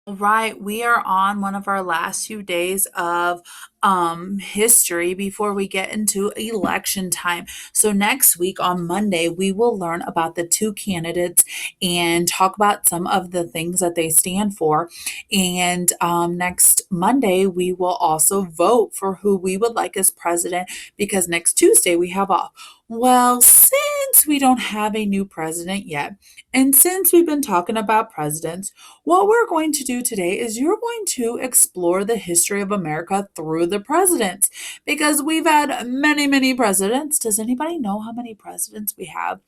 Right, we are on one of our last few days of history before we get into election time. So next week on Monday, we will learn about the two candidates and talk about some of the things that they stand for. And next Monday, we will also vote for who we would like as president because next Tuesday we have off. Well, since we don't have a new president yet, and since we've been talking about presidents, what we're going to do today is you're going to explore the history of America through the presidents because we've had many, many presidents. Does anybody know how many presidents we have?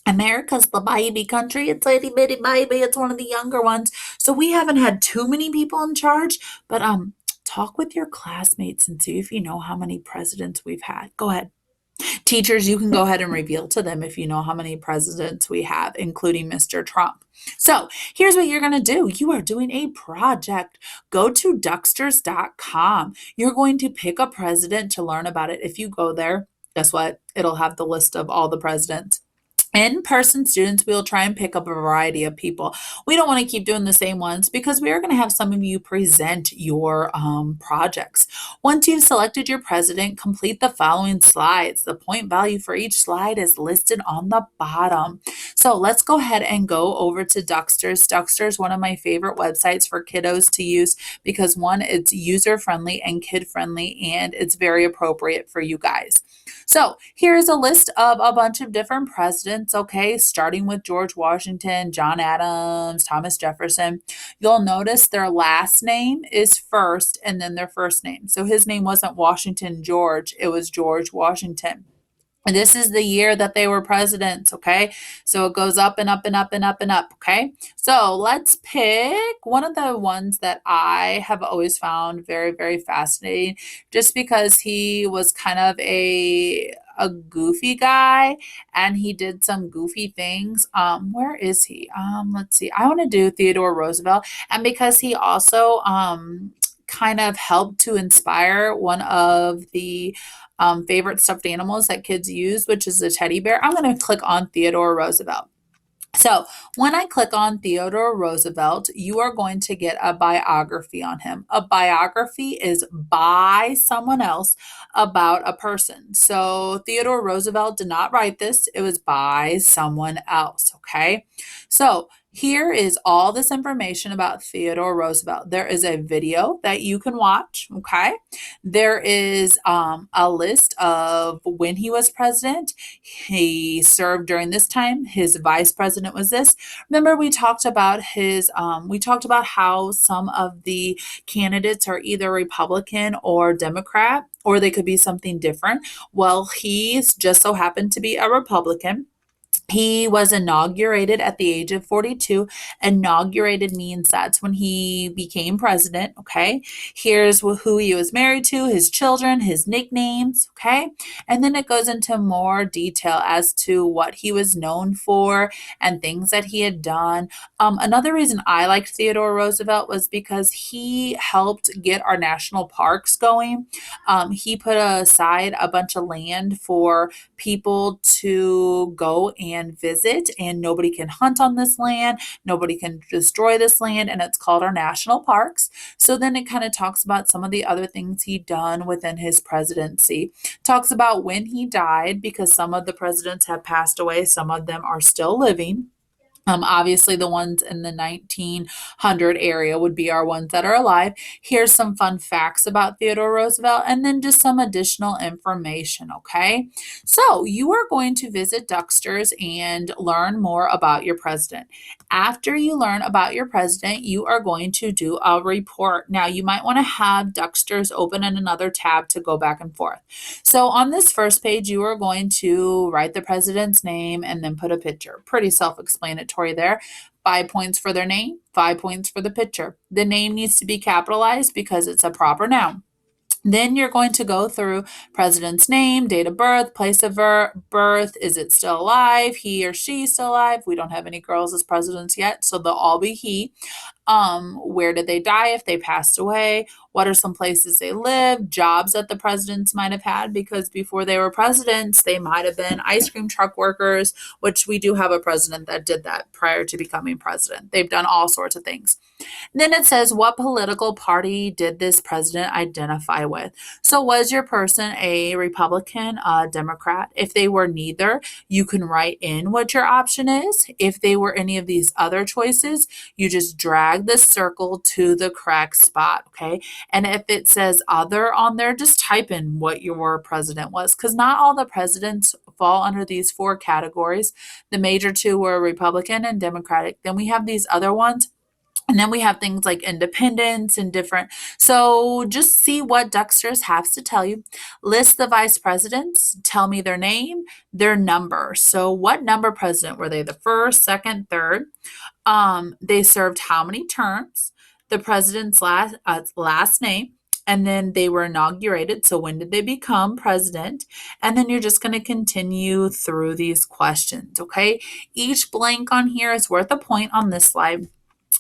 America's the baby country. It's itty bitty baby. It's one of the younger ones. So we haven't had too many people in charge, but talk with your classmates and see if you know how many presidents we've had. Go ahead. Teachers, you can go ahead and reveal to them if you know how many presidents we have, including Mr. Trump. So here's what you're going to do. You are doing a project. Go to Ducksters.com. You're going to pick a president to learn about it. If you go there, guess what? It'll have the list of all the presidents. In-person students, we'll try and pick up a variety of people. We don't want to keep doing the same ones because we are going to have some of you present your projects. Once you've selected your president, complete the following slides. The point value for each slide is listed on the bottom. So let's go ahead and go over to Ducksters. Ducksters is one of my favorite websites for kiddos to use because one, it's user-friendly and kid-friendly, and it's very appropriate for you guys. So here's a list of a bunch of different presidents, okay, starting with George Washington, John Adams, Thomas Jefferson. You'll notice their last name is first and then their first name. So his name wasn't Washington George, it was George Washington. And this is the year that they were presidents, okay? So it goes up and up and up and up and up, okay? So let's pick one of the ones that I have always found very, very fascinating, just because he was kind of a goofy guy and he did some goofy things. Where is he? Let's see. I want to do Theodore Roosevelt, and because he also kind of helped to inspire one of the favorite stuffed animals that kids use, which is a teddy bear. I'm going to click on Theodore Roosevelt. So when I click on Theodore Roosevelt, you are going to get a biography on him. A biography is by someone else about a person. So Theodore Roosevelt did not write this. It was by someone else, okay? So here is all this information about Theodore Roosevelt. There is a video that you can watch, okay? There is a list of when he was president. He served during this time. His vice president was this. Remember, we talked about how some of the candidates are either Republican or Democrat, or they could be something different. Well, he's just so happened to be a Republican. He was inaugurated at the age of 42. Inaugurated means that's when he became president, okay? Here's who he was married to, his children, his nicknames, okay? And then it goes into more detail as to what he was known for and things that he had done. Another reason I liked Theodore Roosevelt was because he helped get our national parks going. He put aside a bunch of land for people to go and visit, and nobody can hunt on this land, nobody can destroy this land, and it's called our national parks. So then it kind of talks about some of the other things he'd done within his presidency. Talks about when he died, because some of the presidents have passed away, some of them are still living. Obviously, the ones in the 1900 area would be our ones that are alive. Here's some fun facts about Theodore Roosevelt, and then just some additional information, okay? So, you are going to visit Ducksters and learn more about your president. After you learn about your president, you are going to do a report. Now, you might want to have Ducksters open in another tab to go back and forth. So, on this first page, you are going to write the president's name and then put a picture. Pretty self-explanatory there. 5 points for their name, 5 points for the picture. The name needs to be capitalized because it's a proper noun. Then you're going to go through president's name, date of birth, place of birth. Is it still alive? He or she still alive? We don't have any girls as presidents yet, so they'll all be he. Where did they die if they passed away? What are some places they lived? Jobs that the presidents might have had, because before they were presidents, they might have been ice cream truck workers, which we do have a president that did that prior to becoming president. They've done all sorts of things. Then it says, what political party did this president identify with? So, was your person a Republican, a Democrat? If they were neither, you can write in what your option is. If they were any of these other choices, you just drag the circle to the correct spot, okay? And if it says other on there, just type in what your president was, because not all the presidents fall under these four categories. The major two were Republican and Democratic. Then we have these other ones, and then we have things like independence and different. So just see what Dexter's has to tell you. List the vice presidents, tell me their name, their number. So what number president were they? The first, second, third? They served how many terms? The president's last name. And then they were inaugurated. So when did they become president? And then you're just going to continue through these questions, okay? Each blank on here is worth a point on this slide.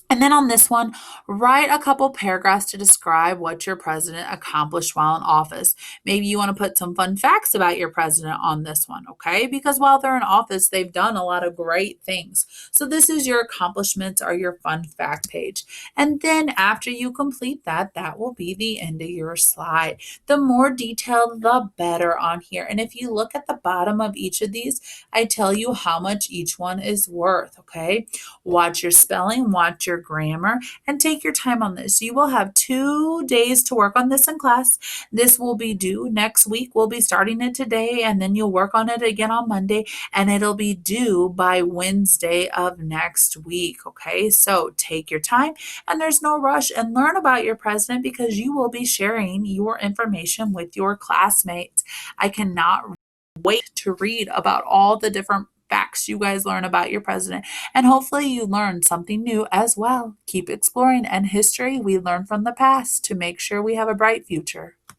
And then on this one, write a couple paragraphs to describe what your president accomplished while in office. Maybe you want to put some fun facts about your president on this one, okay? Because while they're in office, they've done a lot of great things. So this is your accomplishments or your fun fact page. And then after you complete that, that will be the end of your slide. The more detailed, the better on here. And if you look at the bottom of each of these, I tell you how much each one is worth, okay? Watch your spelling, watch your grammar, and take your time on this. You will have 2 days to work on this in class. This will be due next week. We'll be starting it today, and then you'll work on it again on Monday, and it'll be due by Wednesday of next week. Okay, so take your time, and there's no rush, and learn about your president, because you will be sharing your information with your classmates. I cannot wait to read about all the different facts you guys learn about your president. And hopefully you learn something new as well. Keep exploring, and history, we learn from the past to make sure we have a bright future.